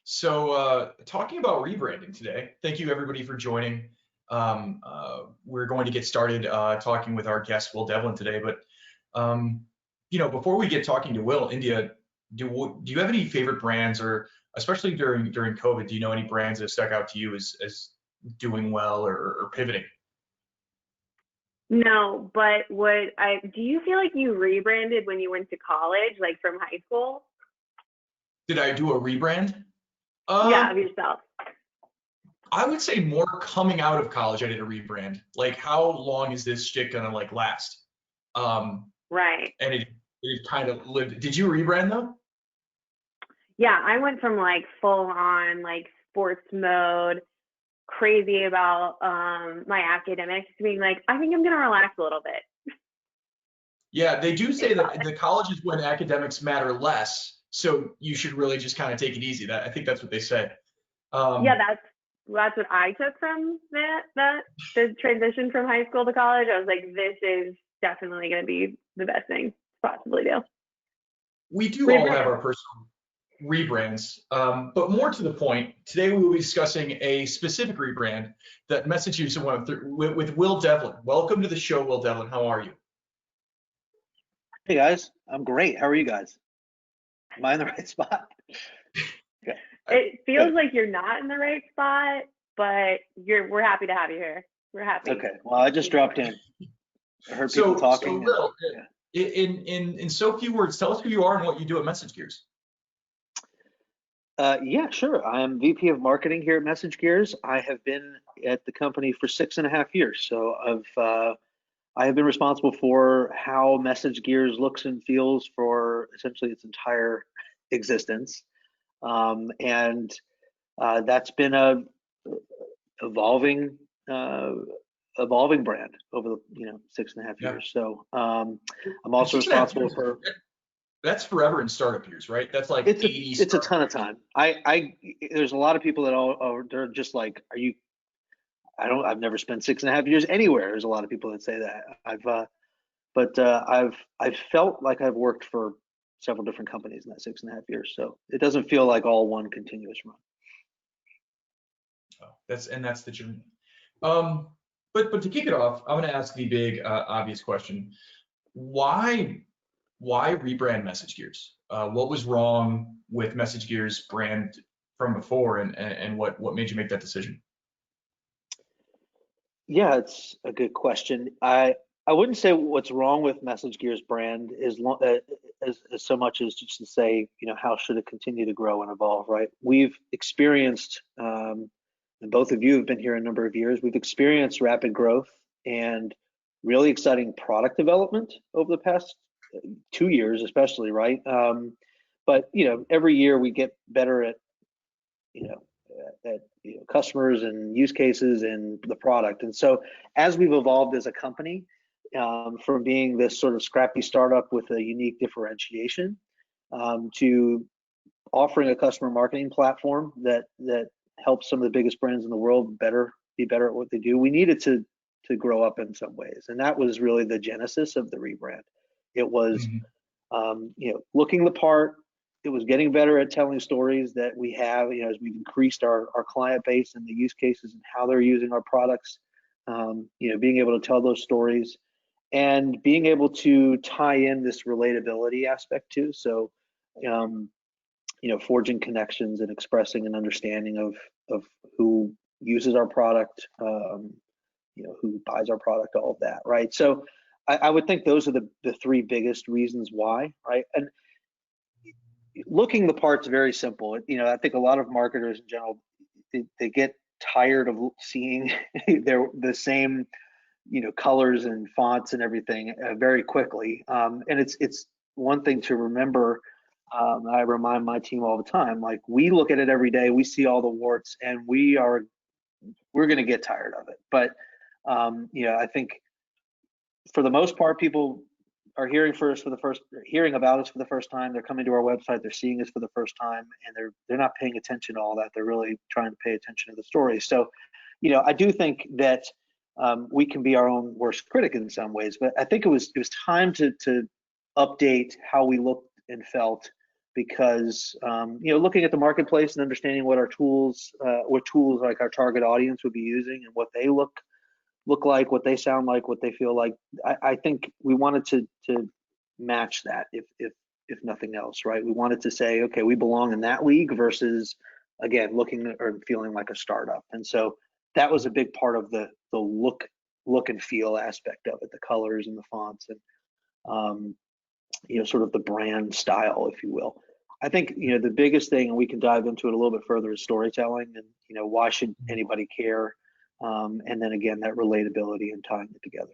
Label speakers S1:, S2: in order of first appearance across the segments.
S1: Talking about rebranding today, thank you everybody for joining. We're going to get started talking with our guest, Will Devlin, today. But, before we get talking to Will, India, do you have any favorite brands, or especially during COVID, do you know any brands that stuck out to you as doing well or pivoting?
S2: No, but do you feel like you rebranded when you went to college, like from high school?
S1: Did I do a rebrand?
S2: Yeah, of yourself.
S1: I would say more coming out of college, I did a rebrand. Like, how long is this shit gonna last?
S2: Right.
S1: And it kind of lived. Did you rebrand though?
S2: Yeah, I went from full on sports mode, crazy about my academics, to being like, I think I'm gonna relax a little bit.
S1: Yeah, they do say that the college is when academics matter less, so you should really just kind of take it easy. I think that's what they say.
S2: Yeah, that's what I took from the transition from high school to college. I was like, this is definitely going to be the best thing to possibly do.
S1: We do all have our personal rebrands, but more to the point, today we will be discussing a specific rebrand that MessageGears went through with Will Devlin. Welcome to the show, Will Devlin. How are you?
S3: Hey guys, I'm great. How are you guys? Am I in the right spot?
S2: Okay. It feels like you're not in the right spot, but we're happy to have you here. We're happy.
S3: Okay. Well, I just dropped in. I heard people talking.
S1: So Will, in so few words, tell us who you are and what you do at MessageGears.
S3: Yeah, sure. I'm VP of Marketing here at MessageGears. I have been at the company for 6.5 years. So I have been responsible for how MessageGears looks and feels for essentially its entire existence. And that's been a evolving brand over the 6.5 years. So I'm also responsible for.
S1: That's forever in startup years, right? That's like
S3: it's a ton of time. There's a lot of people that they're just like, are you? I've never spent 6.5 years anywhere. There's a lot of people that say that. I've felt like I've worked for several different companies in that 6.5 years. So it doesn't feel like all one continuous run.
S1: Oh, that's the journey. But to kick it off, I'm going to ask the big obvious question: Why rebrand MessageGears? What was wrong with MessageGears brand from before, and what made you make that decision?
S3: Yeah, it's a good question. I wouldn't say what's wrong with MessageGears brand is so much as just to say, how should it continue to grow and evolve, right? We've experienced, and both of you have been here a number of years, we've experienced rapid growth and really exciting product development over the past 2 years, especially, right? But every year we get better at customers and use cases and the product. And so as we've evolved as a company, from being this sort of scrappy startup with a unique differentiation, to offering a customer marketing platform that helps some of the biggest brands in the world be better at what they do, we needed to grow up in some ways. And that was really the genesis of the rebrand. It was looking the part. It was getting better at telling stories that we have, as we've increased our client base and the use cases and how they're using our products, being able to tell those stories and being able to tie in this relatability aspect too. So, forging connections and expressing an understanding of who uses our product, who buys our product, all of that, right? So I would think those are the three biggest reasons why, right? And looking the part's very simple. I think a lot of marketers in general, they get tired of seeing the same, colors and fonts and everything very quickly. And it's one thing to remember. I remind my team all the time, like, we look at it every day, we see all the warts, and we're going to get tired of it. But I think for the most part, people are hearing about us for the first time. They're coming to our website, they're seeing us for the first time, and they're not paying attention to all that. They're really trying to pay attention to the story. So, I do think that we can be our own worst critic in some ways, but I think it was time to update how we looked and felt because looking at the marketplace and understanding what tools like our target audience would be using and what they look like, what they sound like, what they feel like. I think we wanted to match that if nothing else, right? We wanted to say, okay, we belong in that league versus, again, looking or feeling like a startup. And so that was a big part of the look and feel aspect of it, the colors and the fonts and sort of the brand style, if you will. I think the biggest thing, and we can dive into it a little bit further, is storytelling, and why should anybody care? And then again, that relatability and tying it together.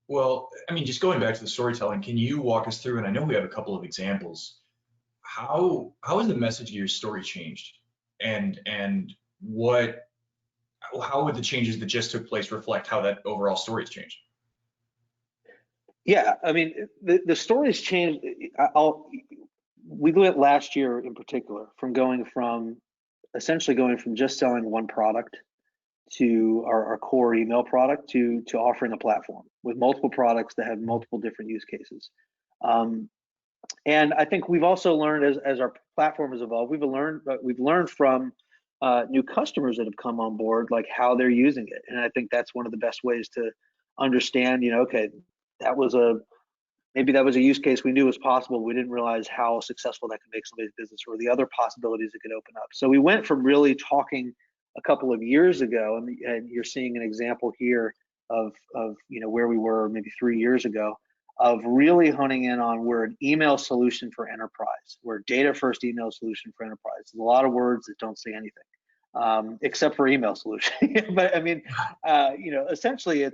S1: Well, I mean, just going back to the storytelling, can you walk us through, and I know we have a couple of examples, how has the MessageGears story changed? And how would the changes that just took place reflect how that overall story has changed?
S3: Yeah, I mean, the story's changed. We went last year in particular from essentially going from just selling one product to our core email product to offering a platform with multiple products that have multiple different use cases. And I think we've also learned as our platform has evolved, we've learned from new customers that have come on board, like how they're using it. And I think that's one of the best ways to understand, okay, maybe that was a use case we knew was possible. We didn't realize how successful that could make somebody's business or the other possibilities it could open up. So we went from really talking a couple of years ago, and you're seeing an example here of where we were maybe 3 years ago, of really honing in on we're an email solution for enterprise. We're a data first email solution for enterprise. There's a lot of words that don't say anything, except for email solution. But I mean, essentially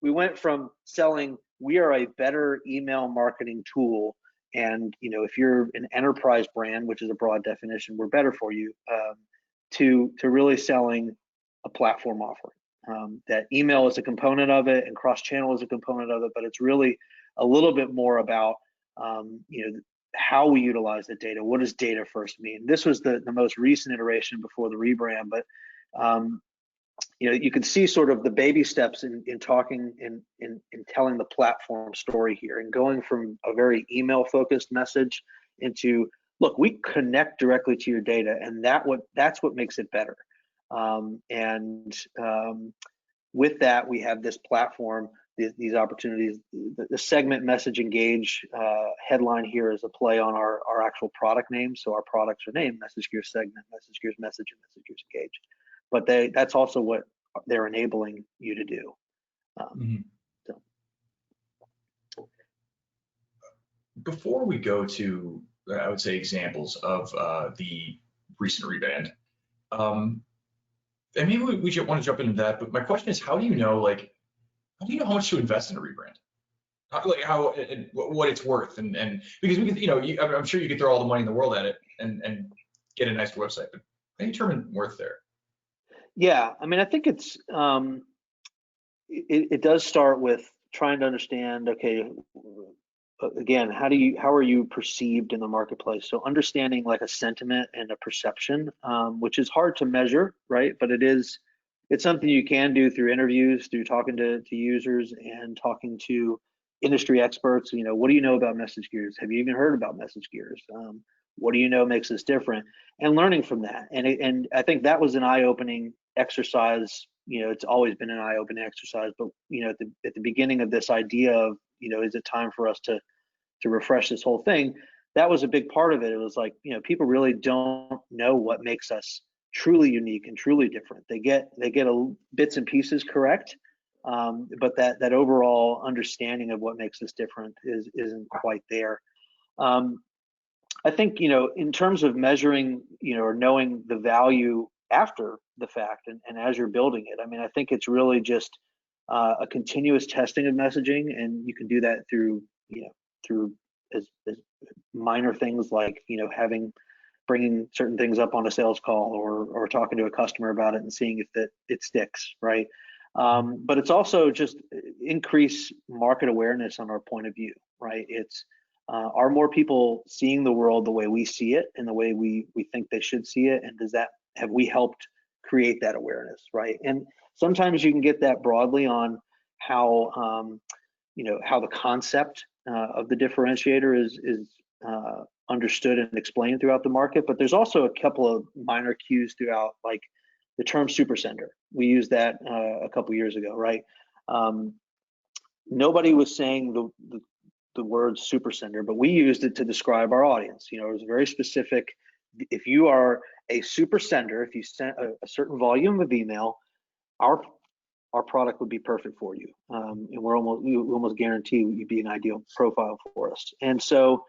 S3: we went from selling, we are a better email marketing tool, and if you're an enterprise brand, which is a broad definition, we're better for you, to really selling a platform offering. That email is a component of it, and cross-channel is a component of it, but it's really a little bit more about how we utilize the data. What does data first mean? This was the most recent iteration before the rebrand, but you can see sort of the baby steps in talking in telling the platform story here, and going from a very email focused message into, look, we connect directly to your data, and that's what makes it better. With that, we have this platform, these opportunities. The segment MessageEngage headline here is a play on our actual product name. So our products are named MessageGears Segment, MessageGears Message, and MessageGears Engage. But that's also what they're enabling you to do.
S1: Before we go to, I would say, examples of the recent rebrand, and maybe we should want to jump into that. But my question is, how do you know how much to invest in a rebrand? What it's worth, and because we could, I'm sure you could throw all the money in the world at it and get a nice website, but how do you determine worth there?
S3: Yeah, I mean, I think it does start with trying to understand, okay, again, how are you perceived in the marketplace? So understanding like a sentiment and a perception, which is hard to measure, right? But it's something you can do through interviews, through talking to users and talking to industry experts. What do you know about MessageGears? Have you even heard about MessageGears? What do you know makes us different? And learning from that. And I think that was an eye-opening exercise. It's always been an eye-opening exercise, but at the beginning of this idea of, is it time for us to refresh this whole thing? That was a big part of it. It was like, people really don't know what makes us truly unique and truly different. They get bits and pieces correct, but that overall understanding of what makes us different isn't quite there. I think, in terms of measuring, or knowing the value after the fact and as you're building it, I mean, I think it's really just a continuous testing of messaging, and you can do that through as minor things like, bringing certain things up on a sales call or talking to a customer about it and seeing if it sticks, right? But it's also just increase market awareness on our point of view, right? It's are more people seeing the world the way we see it and the way we think they should see it, and have we helped create that awareness, right? And sometimes you can get that broadly on how how the concept of the differentiator is understood and explained throughout the market. But there's also a couple of minor cues throughout, like the term supersender. We used that a couple years ago, right? Nobody was saying the word supersender, but we used it to describe our audience. You know, it was very specific. If you are a supersender, if you send a certain volume of email, our product would be perfect for you, and we almost guarantee you'd be an ideal profile for us. And so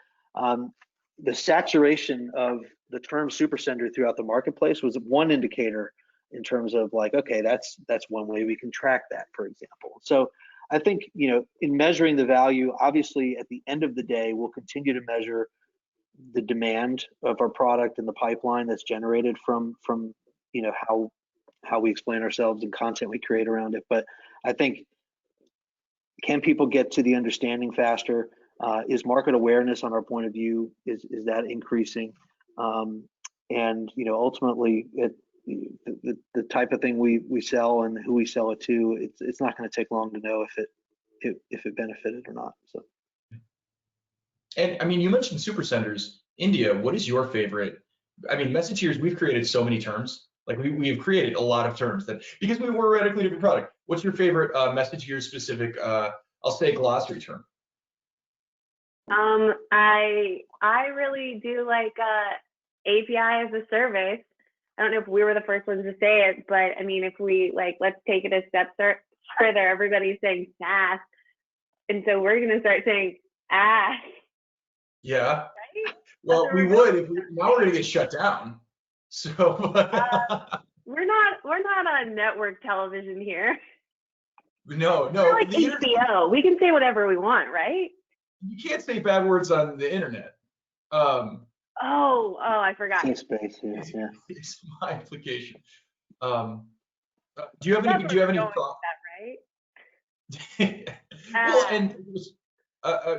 S3: the saturation of the term supersender throughout the marketplace was one indicator in terms of like, okay, that's one way we can track that, for example. So I think, you know, in measuring the value, obviously at the end of the day, we'll continue to measure the demand of our product and the pipeline that's generated from you know, how we explain ourselves and content we create around it. But I think, can people get to the understanding faster? Is market awareness on our point of view, is that increasing? And you know, ultimately, the type of thing we sell and who we sell it to, it's not going to take long to know if it benefited or not. So.
S1: And I mean, you mentioned supersenders. India, what is your favorite? I mean, MessageGears, we've created so many terms. Like we've created a lot of terms that, because we were a radically different product. What's your favorite MessageGears specific, I'll say glossary term?
S2: I really do like API as a service. I don't know if we were the first ones to say it, but I mean, if we let's take it a step further. Everybody's saying SaaS, and so we're going to start saying ass.
S1: Yeah.
S2: Right?
S1: Well, we would. Now we're going to get shut down. So
S2: we're not on network television here.
S1: No.
S2: We're like HBO. We can say whatever we want, right?
S1: You can't say bad words on the internet.
S2: I forgot.
S3: Safe space, yeah.
S1: It's my application. Do you have any thoughts?
S2: Right?
S1: Well, and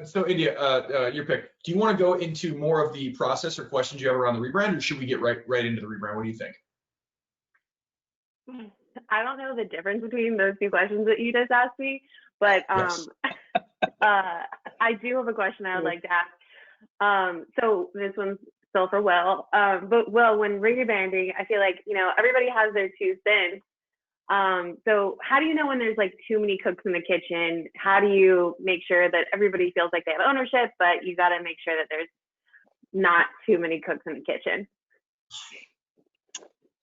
S1: so India, your pick. Do you want to go into more of the process or questions you have around the rebrand, or should we get right into the rebrand? What do you think?
S2: I don't know the difference between those two questions that you just asked me, but
S1: Yes.
S2: I do have a question I would like to ask. So this one's still for Will. But Will, when rebranding, I feel like, you know, everybody has their 2 cents. So how do you know when there's like too many cooks in the kitchen? How do you make sure that everybody feels like they have ownership, but you got to make sure that there's not too many cooks in the kitchen?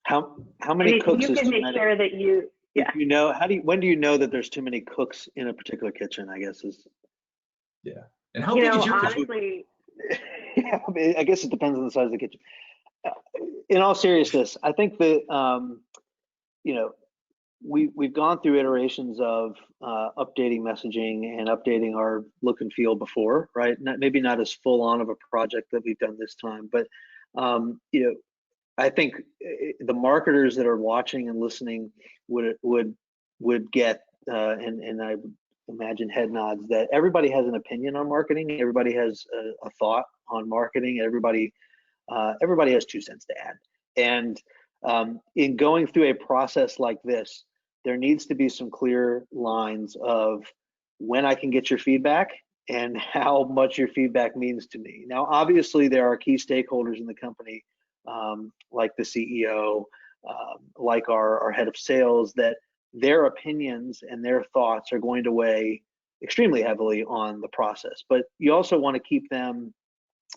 S3: How many cooks
S2: you
S3: is
S2: can
S3: too
S2: make
S3: many?
S2: sure that you, yeah.
S3: You know, when do you know that there's too many cooks in a particular kitchen, I guess is.
S1: Yeah. And how big is your
S2: honestly,
S1: kitchen?
S3: Yeah, I mean, I guess it depends on the size of the kitchen. In all seriousness, I think that you know, we've gone through iterations of updating messaging and updating our look and feel before, right? Maybe not as full on of a project that we've done this time, but you know, I think the marketers that are watching and listening would get, and I imagine head nods, that everybody has an opinion on marketing. Everybody has a thought on marketing. Everybody has 2 cents to add. And in going through a process like this, there needs to be some clear lines of when I can get your feedback and how much your feedback means to me. Now, obviously, there are key stakeholders in the company, like the CEO, like our head of sales, that their opinions and their thoughts are going to weigh extremely heavily on the process. But you also want to keep them,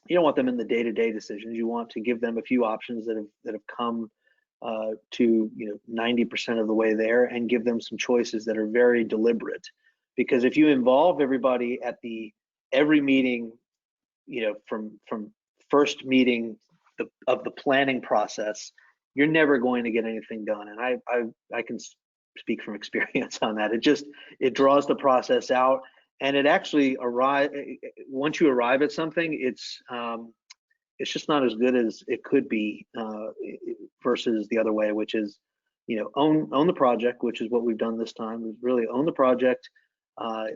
S3: you don't want them in the day-to-day decisions. You want to give them a few options that have come to 90% of the way there, and give them some choices that are very deliberate. Because if you involve everybody at every meeting, from first meeting of the planning process, you're never going to get anything done. And I can speak from experience on that. It draws the process out, and it actually once you arrive at something, it's just not as good as it could be, versus the other way, which is, own the project, which is what we've done this time. We've really own the project,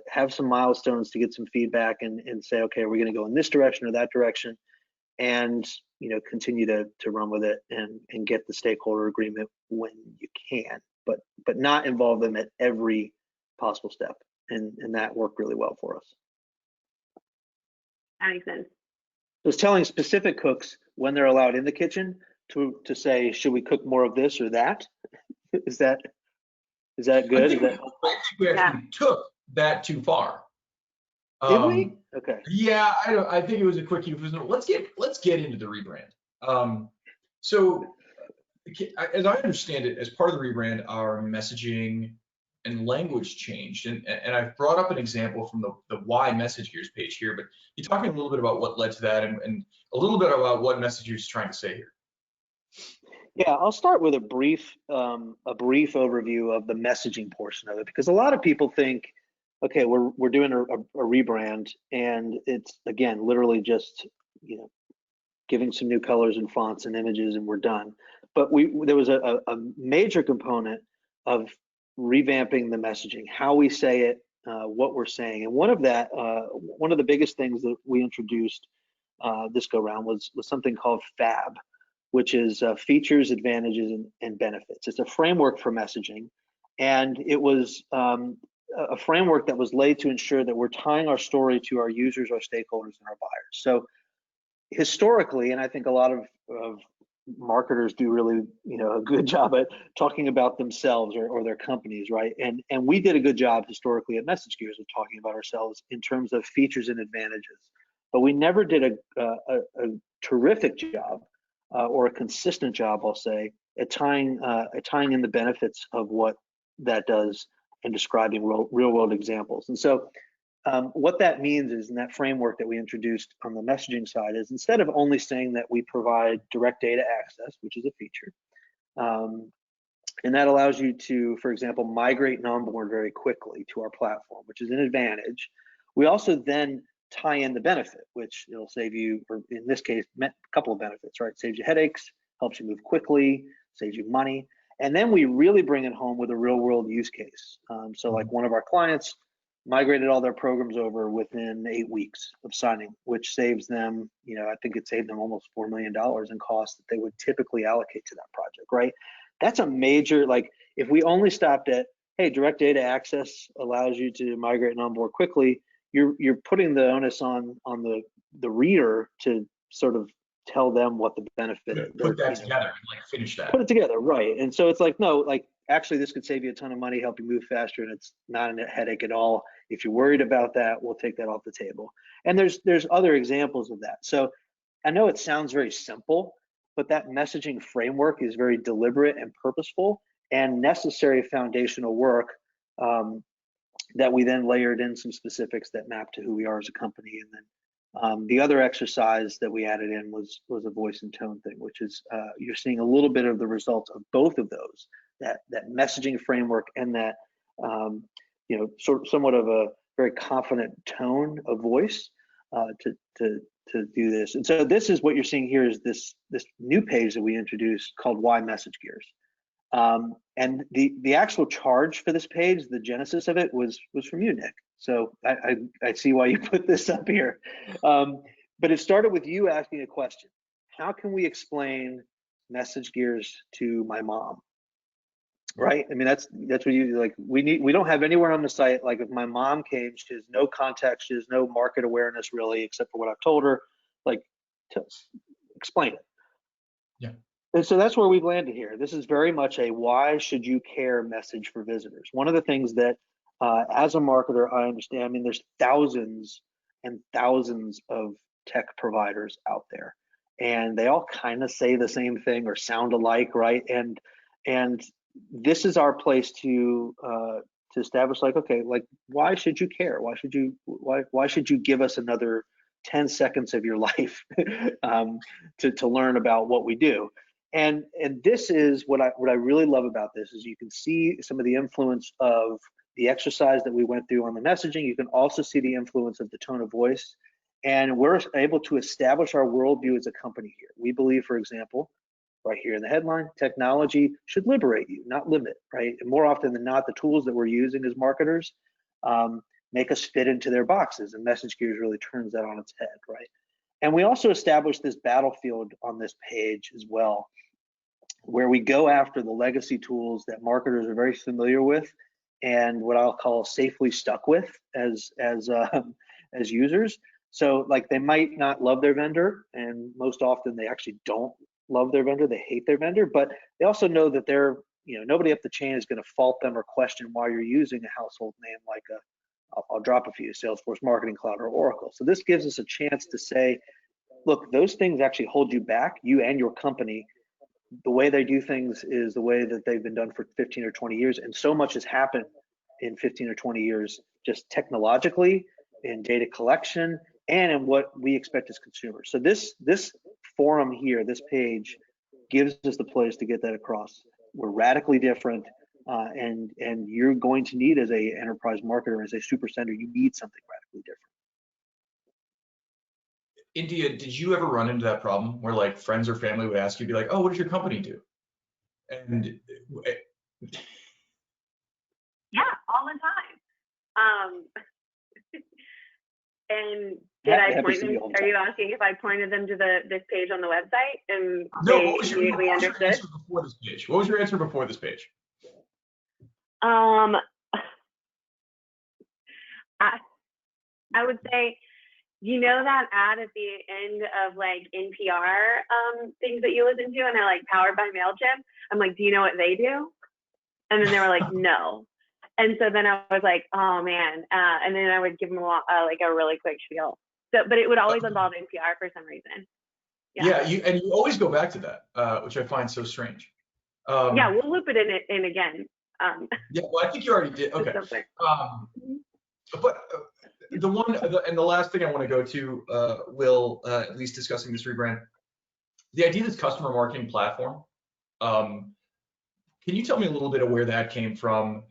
S3: have some milestones to get some feedback, and say, okay, we're going to go in this direction or that direction, and continue to run with it and get the stakeholder agreement when you can, but not involve them at every possible step, and that worked really well for us.
S2: That makes sense.
S3: So it's telling specific cooks when they're allowed in the kitchen to say, should we cook more of this or that? Is that good?
S1: I think we
S2: Yeah.
S1: actually took that too far.
S3: Did we? Okay.
S1: Yeah, I think it was a quick euphemism. Let's get into the rebrand. So as I understand it, as part of the rebrand, our messaging and language changed. And I've brought up an example from the why MessageGears page here, but you talking a little bit about what led to that and a little bit about what MessageGears is trying to say here.
S3: Yeah, I'll start with a brief overview of the messaging portion of it, because a lot of people think, okay, we're doing a rebrand, and it's, again, literally just, giving some new colors and fonts and images, and we're done. But there was a major component of revamping the messaging, how we say it, what we're saying, and one of the biggest things that we introduced this go round was something called FAB, which is features, advantages, and benefits. It's a framework for messaging, and it was a framework that was laid to ensure that we're tying our story to our users, our stakeholders, and our buyers. So historically, and I think a lot of marketers do really, a good job at talking about themselves or their companies, right? And we did a good job historically at MessageGears of talking about ourselves in terms of features and advantages, but we never did a terrific job or a consistent job, I'll say, at tying in the benefits of what that does and describing real world examples. And so what that means is, in that framework that we introduced on the messaging side, is instead of only saying that we provide direct data access, which is a feature, and that allows you to, for example, migrate and onboard very quickly to our platform, which is an advantage. We also then tie in the benefit, which it'll save you, or in this case, a couple of benefits, right? Saves you headaches, helps you move quickly, saves you money. And then we really bring it home with a real world use case. So like one of our clients migrated all their programs over within 8 weeks of signing, which saves them, I think it saved them almost $4 million in costs that they would typically allocate to that project, right? That's a major, like, if we only stopped at, hey, direct data access allows you to migrate and onboard quickly, you're putting the onus on the reader to sort of tell them what the benefit is.
S1: Put that together and like finish that.
S3: Put it together, right? And so it's like, no, like, actually this could save you a ton of money, help you move faster, and it's not a headache at all. If you're worried about that, we'll take that off the table. And there's other examples of that. So I know it sounds very simple, but that messaging framework is very deliberate and purposeful and necessary foundational work that we then layered in some specifics that map to who we are as a company. And then the other exercise that we added in was a voice and tone thing, which is you're seeing a little bit of the results of both of those, that messaging framework and that somewhat of a very confident tone of voice to do this. And so this is what you're seeing here, is this new page that we introduced called Why MessageGears. And the actual charge for this page, the genesis of it was from you, Nick. So I see why you put this up here. But it started with you asking a question: how can we explain MessageGears to my mom? Right? I mean, that's what you like. We don't have anywhere on the site, like, if my mom came, she has no context, she has no market awareness really, except for what I've told her, like, to explain it.
S1: Yeah.
S3: And so that's where we've landed here. This is very much a why should you care message for visitors. One of the things that as a marketer, I understand, I mean, there's thousands and thousands of tech providers out there, and they all kind of say the same thing or sound alike, right? And this is our place to establish, like, okay, like, why should you care? Why should you give us another 10 seconds of your life to learn about what we do? And this is what I really love about this, is you can see some of the influence of the exercise that we went through on the messaging. You can also see the influence of the tone of voice, and we're able to establish our worldview as a company here. We believe, for example, right here in the headline, technology should liberate you, not limit, right? And more often than not, the tools that we're using as marketers make us fit into their boxes, and MessageGears really turns that on its head, right? And we also established this battlefield on this page as well, where we go after the legacy tools that marketers are very familiar with and what I'll call safely stuck with as users, So like they might not love their vendor, and most often they actually don't love their vendor, they hate their vendor, but they also know that they're, nobody up the chain is going to fault them or question why you're using a household name like I'll drop a few, Salesforce Marketing Cloud or Oracle. So this gives us a chance to say, look, those things actually hold you back, you and your company. The way they do things is the way that they've been done for 15 or 20 years. And so much has happened in 15 or 20 years, just technologically, in data collection, and in what we expect as consumers. So this forum here, this page, gives us the place to get that across. We're radically different, and you're going to need, as a enterprise marketer, as a super sender, you need something radically different.
S1: India, did you ever run into that problem where like friends or family would ask you, be like, oh, what does your company do? And
S2: yeah, all the time. And did I point them? Are you asking if I pointed them to this page on the website and
S1: no,
S2: they
S1: what was your answer before this page? What was your answer before this page?
S2: I would say, that ad at the end of like NPR things that you listen to, and they're like powered by MailChimp? I'm like, do you know what they do? And then they were like, no. And so then I was like, oh man. And then I would give them like a really quick spiel. So, but it would always involve NPR for some reason.
S1: Yeah, you always go back to that, which I find so strange.
S2: Yeah, we'll loop it in again.
S1: Yeah, well, I think you already did. Okay. But the last thing I want to go to, Will, at least discussing this rebrand, the idea of this customer marketing platform. Can you tell me a little bit of where that came from,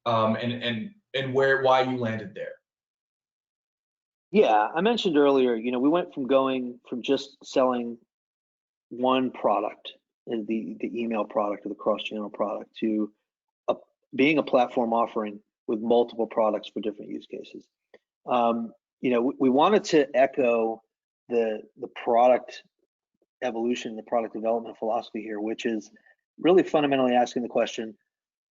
S1: and why you landed there?
S3: Yeah, I mentioned earlier, we went from just selling one product, the email product or the cross-channel product, to being a platform offering with multiple products for different use cases. We wanted to echo the product evolution, the product development philosophy here, which is really fundamentally asking the question,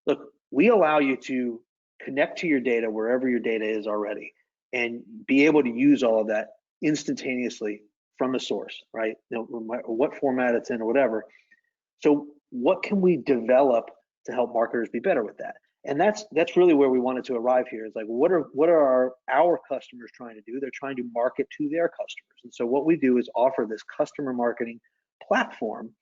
S3: look, we allow you to connect to your data wherever your data is already and be able to use all of that instantaneously from the source, right? No matter what format it's in or whatever. So what can we develop to help marketers be better with that? And that's really where we wanted to arrive here. Is like, what are our customers trying to do? They're trying to market to their customers. And so what we do is offer this customer marketing platform.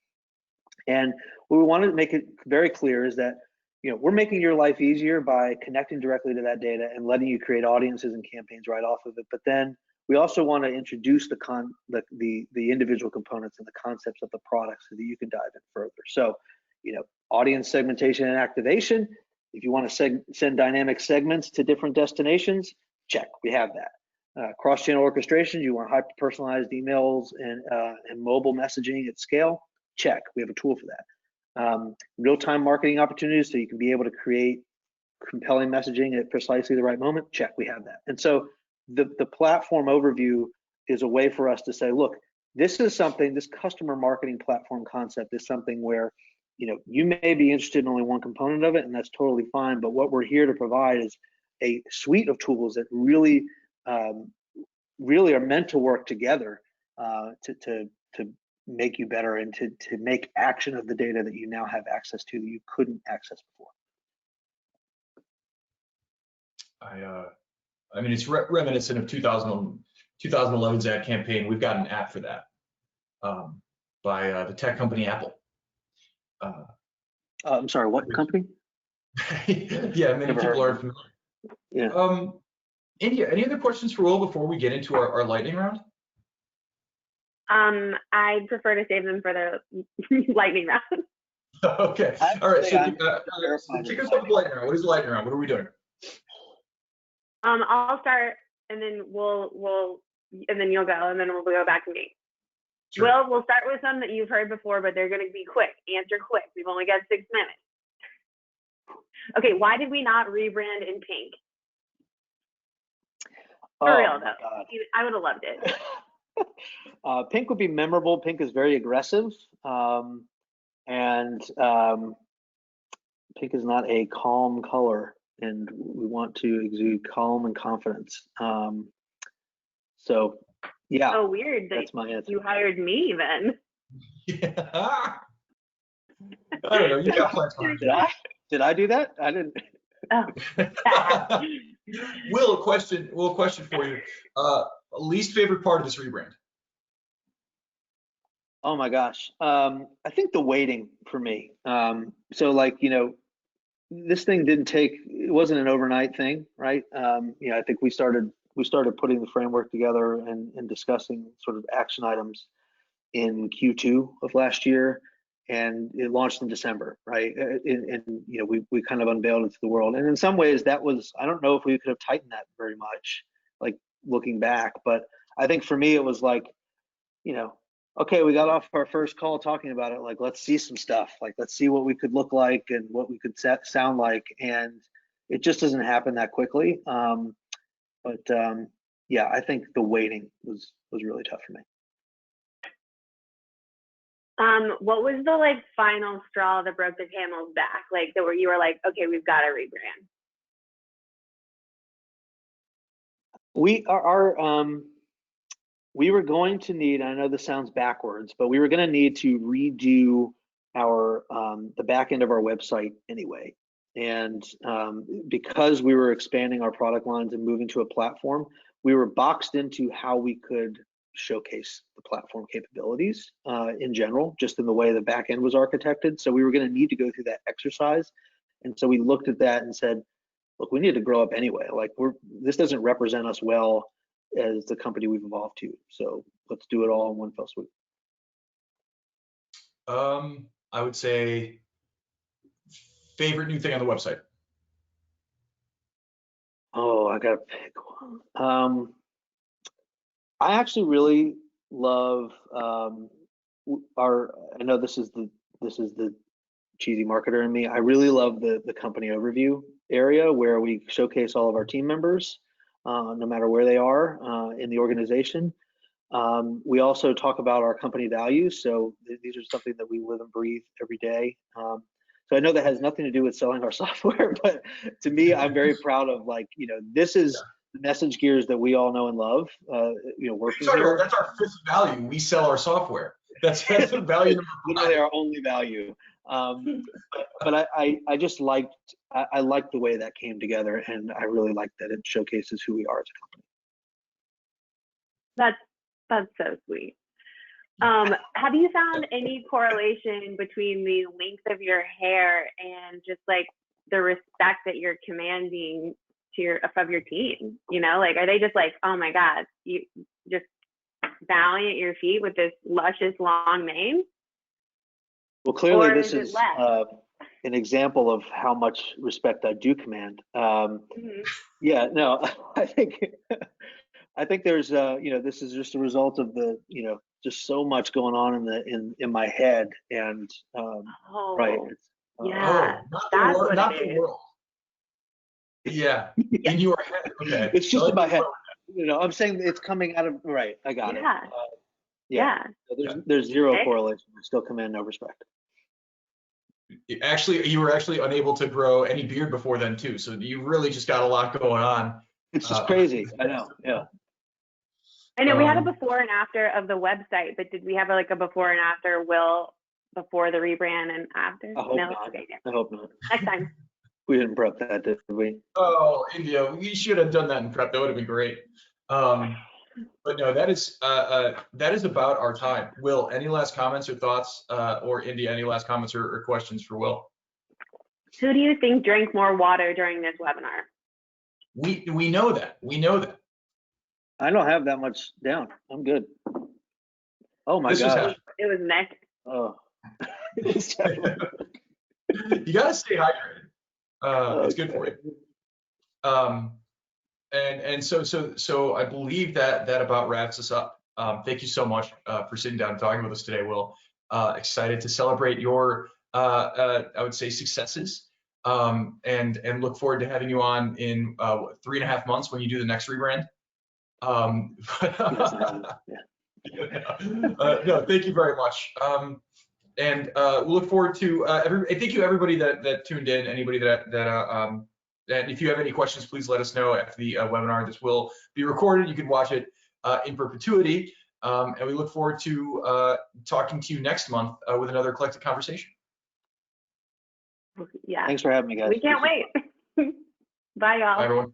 S3: And what we wanted to make it very clear is that, we're making your life easier by connecting directly to that data and letting you create audiences and campaigns right off of it. But then we also want to introduce the individual components and the concepts of the product so that you can dive in further. So, audience segmentation and activation. If you want to send dynamic segments to different destinations, check, we have that. Cross-channel orchestration, you want hyper-personalized emails and mobile messaging at scale, check, we have a tool for that. Real-time marketing opportunities, so you can be able to create compelling messaging at precisely the right moment, check, we have that. And so the platform overview is a way for us to say, look, this customer marketing platform concept is something where you may be interested in only one component of it, and that's totally fine. But what we're here to provide is a suite of tools that really are meant to work together to make you better and to make action of the data that you now have access to that you couldn't access before.
S1: I mean, it's reminiscent of 2011's ad campaign. We've got an app for that by the tech company Apple.
S3: I'm sorry, what company?
S1: Yeah, many people are familiar.
S3: Yeah.
S1: India, any other questions for Will before we get into our lightning round?
S2: I prefer to save them for the lightning round.
S1: Okay. All right. So kick us off with the lightning round. What is the lightning round? What are we doing?
S2: I'll start, and then and then you'll go, and then we'll go back to me. Sure. Will, we'll start with some that you've heard before, but they're going to be quick. Answer quick. We've only got 6 minutes. Okay. Why did we not rebrand in pink? For real though, I would have loved it.
S3: Pink would be memorable. Pink is very aggressive, and pink is not a calm color, and we want to exude calm and confidence. So Yeah,
S2: So weird that
S3: that's my answer.
S2: you hired me then.
S1: Yeah. I don't know. You got plans behind
S3: Did I do that? I didn't.
S2: Oh,
S1: you. Will, question for you. Least favorite part of this rebrand?
S3: Oh my gosh. I think the waiting for me. So like, this thing it wasn't an overnight thing, right? I think we started putting the framework together and discussing sort of action items in Q2 of last year, and it launched in December, right? And we kind of unveiled it to the world. And in some ways that was, I don't know if we could have tightened that very much, like looking back, but I think for me it was like, okay, we got off our first call talking about it, like let's see some stuff, like let's see what we could look like and what we could sound like, and it just doesn't happen that quickly. Yeah, I think the waiting was really tough for me.
S2: what was the like final straw that broke the camel's back? Like that where you were like, okay, we've got to rebrand.
S3: We were going to need, I know this sounds backwards, but we were going to need to redo our the back end of our website anyway. And because we were expanding our product lines and moving to a platform, we were boxed into how we could showcase the platform capabilities in general, just in the way the back end was architected. So we were going to need to go through that exercise. And so we looked at that and said, look, we need to grow up anyway. Like this doesn't represent us well as the company we've evolved to. So let's do it all in one fell swoop.
S1: I would say favorite new thing on the website.
S3: Oh, I gotta pick one. I actually really love I know this is the cheesy marketer in me. I really love the company overview area where we showcase all of our team members, no matter where they are in the organization. We also talk about our company values. So these are something that we live and breathe every day. So I know that has nothing to do with selling our software, but to me, I'm very proud of this is the MessageGears that we all know and love. Working here.
S1: That's our fifth value. We sell our software. That's the value number 5.
S3: Literally our only value. But I just liked the way that came together, and I really like that it showcases who we are as a company.
S2: That's so sweet. Have you found any correlation between the length of your hair and just like the respect that you're commanding to of your team? Like, are they just like, oh my God, you just bowing at your feet with this luscious long mane?
S3: Well, clearly this is an example of how much respect I do command. Yeah, no, I think there's this is just a result of the just so much going on in my head, and right.
S2: Yeah,
S1: not the world. Yeah, in your head. Okay.
S3: It's just in my head. I'm saying it's coming out of right. I got it.
S2: Yeah.
S3: So there's zero correlation. I still command no respect.
S1: Actually, you were actually unable to grow any beard before then too. So you really just got a lot going on.
S3: It's just crazy. I know. Yeah.
S2: I know we had a before and after of the website, but did we have a before and after, Will, before the rebrand and after?
S3: I hope not.
S2: Okay, yeah.
S3: I hope not.
S2: Next time.
S3: We didn't prep that, did we?
S1: Oh, India, we should have done that in prep. That would have been great. But no, that is about our time. Will, any last comments or thoughts, or India, any last comments or questions for Will?
S2: Who do you think drank more water during this webinar?
S1: We know that. We know that.
S3: I don't have that much down. I'm good. Oh my God.
S2: It was Nick.
S3: Oh.
S1: You gotta stay hydrated. It's good for you. And so I believe that about wraps us up. Thank you so much for sitting down and talking with us today, Will. Excited to celebrate your I would say successes, and look forward to having you on in 3.5 months when you do the next rebrand. No, thank you very much. And we'll look forward to thank you everybody that tuned in. Anybody that if you have any questions, please let us know after the webinar. This will be recorded. You can watch it in perpetuity. And we look forward to talking to you next month with another collective conversation.
S2: Yeah.
S3: Thanks for having me, guys.
S2: We can't wait. Bye, y'all.
S1: Bye, everyone.